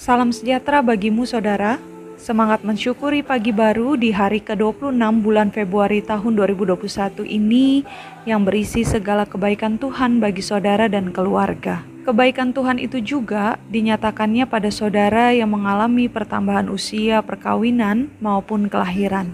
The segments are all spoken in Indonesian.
Salam sejahtera bagimu saudara. Semangat mensyukuri pagi baru di hari ke-26 bulan Februari tahun 2021 ini yang berisi segala kebaikan Tuhan bagi saudara dan keluarga. Kebaikan Tuhan itu juga dinyatakannya pada saudara yang mengalami pertambahan usia perkawinan maupun kelahiran.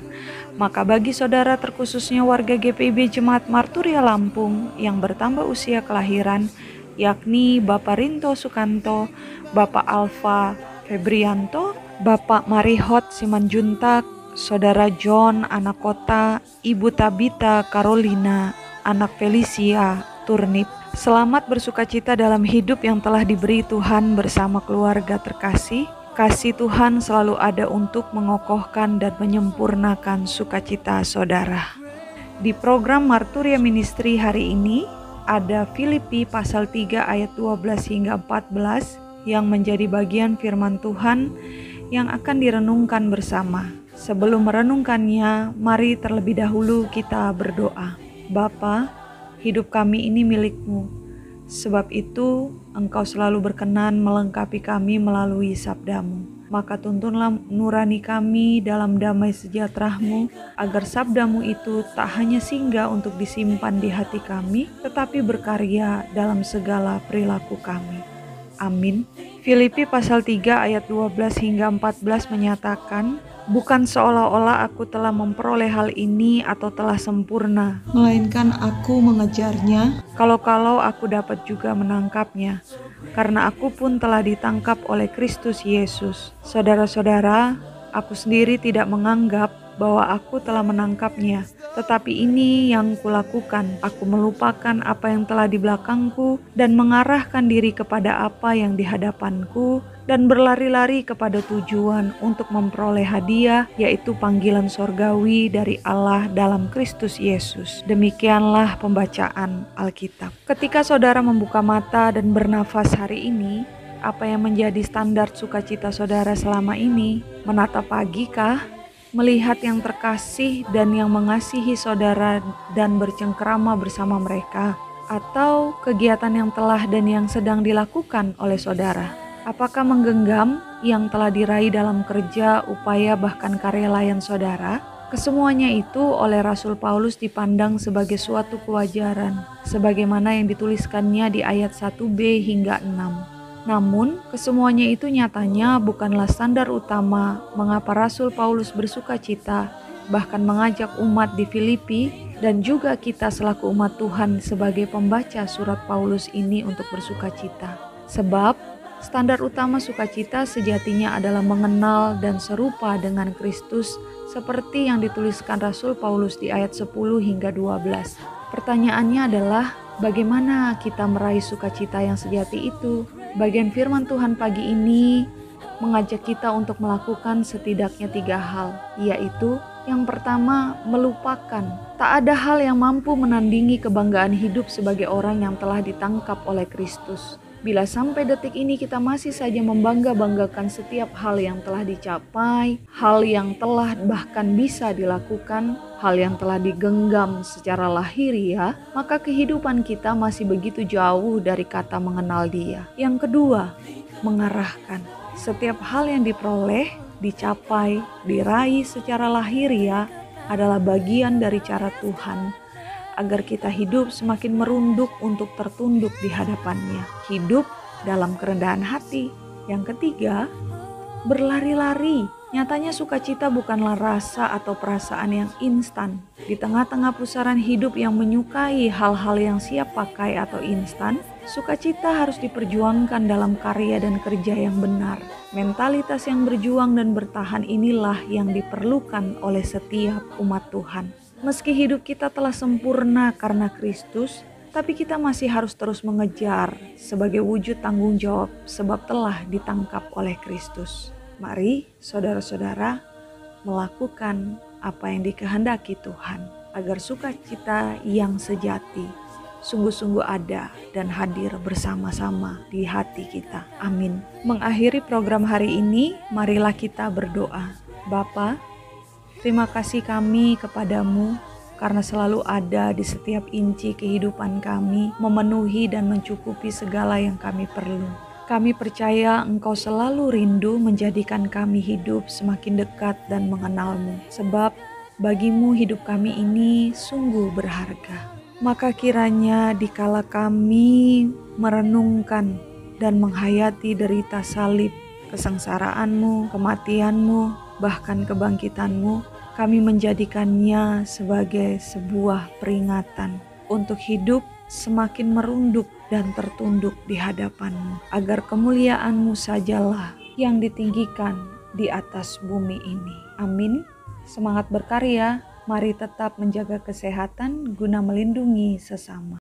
Maka bagi saudara terkhususnya warga GPIB Jemaat Marturia Lampung yang bertambah usia kelahiran, yakni Bapak Rinto Sukanto, Bapak Alfa Febrianto, Bapak Marihot Simanjuntak, Saudara John anak kota, Ibu Tabita Carolina, anak Felicia Turnip. Selamat bersukacita dalam hidup yang telah diberi Tuhan bersama keluarga terkasih. Kasih Tuhan selalu ada untuk mengokohkan dan menyempurnakan sukacita saudara. Di program Marturia Ministry hari ini, ada Filipi pasal 3 ayat 12 hingga 14 yang menjadi bagian firman Tuhan yang akan direnungkan bersama. Sebelum merenungkannya, mari terlebih dahulu kita berdoa. Bapa, hidup kami ini milik-Mu. Sebab itu, Engkau selalu berkenan melengkapi kami melalui sabda-Mu. Maka tuntunlah nurani kami dalam damai sejahtera-Mu, agar sabda-Mu itu tak hanya singgah untuk disimpan di hati kami, tetapi berkarya dalam segala perilaku kami. Amin. Filipi pasal 3 ayat 12 hingga 14 menyatakan, bukan seolah-olah aku telah memperoleh hal ini atau telah sempurna, melainkan aku mengejarnya, kalau-kalau aku dapat juga menangkapnya, karena aku pun telah ditangkap oleh Kristus Yesus. Saudara-saudara, aku sendiri tidak menganggap bahwa aku telah menangkapnya, tetapi ini yang kulakukan. Aku melupakan apa yang telah di belakangku dan mengarahkan diri kepada apa yang di hadapanku dan berlari-lari kepada tujuan untuk memperoleh hadiah, yaitu panggilan sorgawi dari Allah dalam Kristus Yesus. Demikianlah pembacaan Alkitab. Ketika saudara membuka mata dan bernafas hari ini, apa yang menjadi standar sukacita saudara selama ini? Menatap pagi kah? Melihat yang terkasih dan yang mengasihi saudara dan bercengkerama bersama mereka, atau kegiatan yang telah dan yang sedang dilakukan oleh saudara? Apakah menggenggam yang telah diraih dalam kerja, upaya, bahkan karya layan saudara? Kesemuanya itu oleh Rasul Paulus dipandang sebagai suatu kewajaran, sebagaimana yang dituliskannya di ayat 1b hingga 6. Namun, kesemuanya itu nyatanya bukanlah standar utama mengapa Rasul Paulus bersukacita, bahkan mengajak umat di Filipi dan juga kita selaku umat Tuhan sebagai pembaca surat Paulus ini untuk bersukacita. Sebab, standar utama sukacita sejatinya adalah mengenal dan serupa dengan Kristus seperti yang dituliskan Rasul Paulus di ayat 10 hingga 12. Pertanyaannya adalah, bagaimana kita meraih sukacita yang sejati itu? Bagian firman Tuhan pagi ini mengajak kita untuk melakukan setidaknya 3 hal, yaitu yang pertama, melupakan. Tak ada hal yang mampu menandingi kebanggaan hidup sebagai orang yang telah ditangkap oleh Kristus. Bila sampai detik ini kita masih saja membangga-banggakan setiap hal yang telah dicapai, hal yang telah bahkan bisa dilakukan, hal yang telah digenggam secara lahiriah, maka kehidupan kita masih begitu jauh dari kata mengenal Dia. Yang kedua, mengarahkan. Setiap hal yang diperoleh, dicapai, diraih secara lahiriah adalah bagian dari cara Tuhan agar kita hidup semakin merunduk untuk tertunduk di hadapannya. Hidup dalam kerendahan hati. Yang ketiga, berlari-lari. Nyatanya sukacita bukanlah rasa atau perasaan yang instan. Di tengah-tengah pusaran hidup yang menyukai hal-hal yang siap pakai atau instan, sukacita harus diperjuangkan dalam karya dan kerja yang benar. Mentalitas yang berjuang dan bertahan inilah yang diperlukan oleh setiap umat Tuhan. Meski hidup kita telah sempurna karena Kristus, tapi kita masih harus terus mengejar sebagai wujud tanggung jawab sebab telah ditangkap oleh Kristus. Mari saudara-saudara melakukan apa yang dikehendaki Tuhan agar sukacita yang sejati sungguh-sungguh ada dan hadir bersama-sama di hati kita. Amin. Mengakhiri program hari ini, marilah kita berdoa. Bapa, terima kasih kami kepadamu karena selalu ada di setiap inci kehidupan kami, memenuhi dan mencukupi segala yang kami perlu. Kami percaya Engkau selalu rindu menjadikan kami hidup semakin dekat dan mengenal-Mu, sebab bagimu hidup kami ini sungguh berharga. Maka kiranya dikala kami merenungkan dan menghayati derita salib, kesengsaraanmu, kematianmu, bahkan kebangkitanmu, kami menjadikannya sebagai sebuah peringatan untuk hidup semakin merunduk dan tertunduk di hadapan-Mu, agar kemuliaan-Mu sajalah yang ditinggikan di atas bumi ini. Amin. Semangat berkarya, mari tetap menjaga kesehatan guna melindungi sesama.